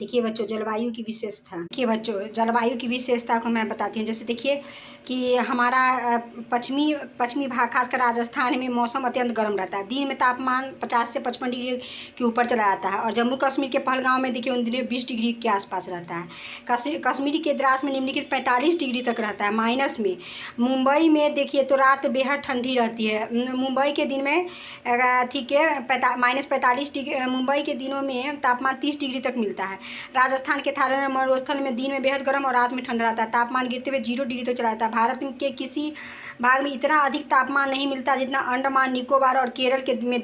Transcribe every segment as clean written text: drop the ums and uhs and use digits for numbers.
देखिए बच्चों, जलवायु की विशेषता। देखिए बच्चों, जलवायु की विशेषता को मैं बताती हूँ। जैसे देखिए कि हमारा पश्चिमी भाग खासकर राजस्थान में मौसम अत्यंत गर्म रहता है। दिन में तापमान 50 से 55 डिग्री के ऊपर चला जाता है और जम्मू कश्मीर के पहलगांव में देखिए उन दिनों 20 डिग्री के आसपास रहता है। कश्मीरी के द्रास में निम्नलिखित 45 डिग्री तक रहता है माइनस में। मुंबई में देखिए तो रात बेहद ठंडी रहती है। मुंबई के दिन में ठीक है -45 डिग्री, मुंबई के दिनों में तापमान 30 डिग्री तक मिलता है। राजस्थान के थाने मरुस्थल में दिन में बेहद गर्म और रात में ठंडा रहता है। तापमान गिरते हुए 0 डिग्री तक चला जाता है। भारत के किसी भाग में इतना अधिक तापमान नहीं मिलता जितना अंडमान निकोबार और केरल में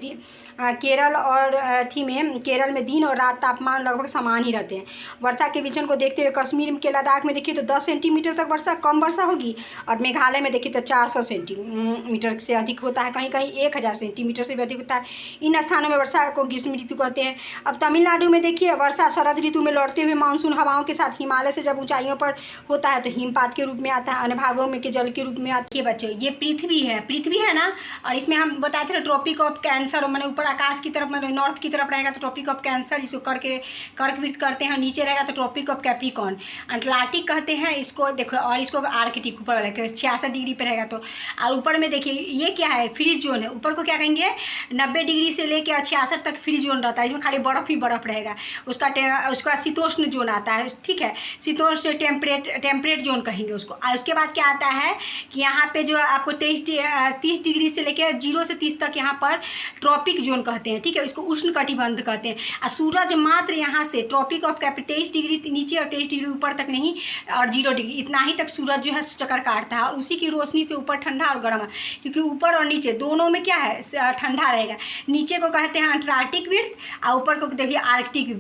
दिन और रात तापमान लगभग समान ही रहते हैं। वर्षा के विचरण को देखते हुए कश्मीर के लद्दाख में देखिए तो 10 सेंटीमीटर तक कम वर्षा होगी और मेघालय में देखिए तो 400 सेंटीमीटर से अधिक होता है। कहीं कहीं 1000 सेंटीमीटर से भी अधिक होता है। इन स्थानों में वर्षा को ग्रीष्म ऋतु कहते हैं। अब तमिलनाडु में देखिए वर्षा शरद ऋतु में लौटते हुए मानसून हवाओं के साथ हिमालय से जब ऊंचाइयों पर होता है तो हिमपात के रूप में आता है। अन्य भागों में के जल के रूप में आती है। बच्चों ये पृथ्वी है ना, और इसमें हम बताते थे ट्रॉपिक ऑफ कैंसर, मैंने ऊपर आकाश की तरफ मैंने नॉर्थ की तरफ रहेगा तो ट्रॉपिक ऑफ कैंसर इसको कर्कवृत्त करते हैं। नीचे रहेगा तो ट्रॉपिक ऑफ कैप्रिकॉर्न अटलांटिक कहते हैं इसको। देखो और इसको आर्कटिक ऊपर वाला 66 डिग्री पर रहेगा तो। और ऊपर में देखिए ये क्या है, फ्रीज जोन है। ऊपर को क्या कहेंगे 90 डिग्री से लेकर 66 तक फ्रीज जोन रहता है। इसमें खाली बर्फ ही बर्फ रहेगा। उसका शीतोष्ण जोन आता है, ठीक है, शीतोष्ण टेम्परेट जोन कहेंगे उसको। और उसके बाद क्या आता है कि यहाँ पे जो आपको 30 डिग्री से लेकर 0 से 30 तक यहाँ पर ट्रॉपिक जोन कहते हैं, ठीक है, इसको उष्ण कटिबंध कहते हैं। और सूरज मात्र यहाँ से ट्रॉपिक ऑफ 23 डिग्री नीचे और 23 डिग्री ऊपर तक नहीं, और 0 डिग्री इतना ही तक सूरज जो है चक्कर काटता है और उसी की रोशनी से ऊपर ठंडा और गर्म है, क्योंकि ऊपर और नीचे दोनों में क्या है ठंडा रहेगा। नीचे को कहते हैं अंटार्कटिक वृत्त और ऊपर को देखिए आर्कटिक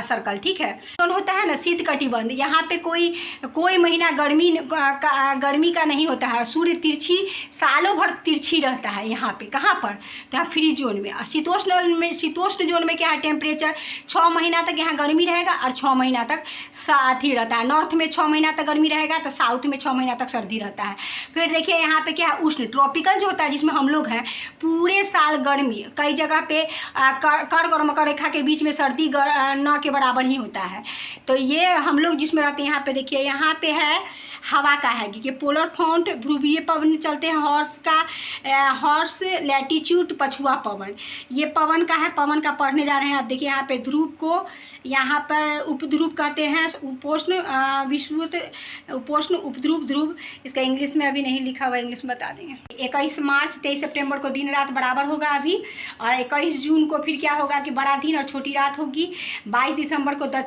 सर्कल, ठीक है। जोन होता है ना शीत कटिबंध, यहाँ पे कोई महीना गर्मी का नहीं होता है। सूर्य तिरछी सालों भर तिरछी रहता है यहाँ पे। कहाँ पर तो यहाँ फ्री जोन में। और शीतोष्ण जोन में क्या है टेम्परेचर 6 महीना तक यहाँ गर्मी रहेगा और 6 महीना तक साथ ही रहता है। नॉर्थ में 6 महीना तक गर्मी रहेगा तो साउथ में 6 महीना तक सर्दी रहता है। फिर देखिए यहाँ पे क्या है उष्ण ट्रॉपिकल जो होता है जिसमें हम लोग हैं पूरे साल गर्मी, कई जगह पे कर्क और मकर रेखा के बीच में सर्दी न के बराबर ही होता है। तो ये हम लोग जिसमें रहते हैं यहाँ पे देखिए यहाँ पे है हवा का है कि पोलर फ्रंट ध्रुवीय पवन चलते हैं। हॉर्स लैटिट्यूड पछुआ पवन, ये पवन का है। पवन का पढ़ने जा रहे हैं आप। देखिए यहाँ पे ध्रुव को यहाँ पर उपध्रुव कहते हैं। उपोष्ण विषुवत उपोष्ण उपध्रुव ध्रुव, इसका इंग्लिश में अभी नहीं लिखा हुआ, इंग्लिश में बता देंगे। 21 मार्च 23 सितंबर को दिन रात बराबर होगा अभी, और 21 जून को फिर क्या होगा कि बड़ा दिन और छोटी रात होगी। 22 दिसंबर को दक्षिण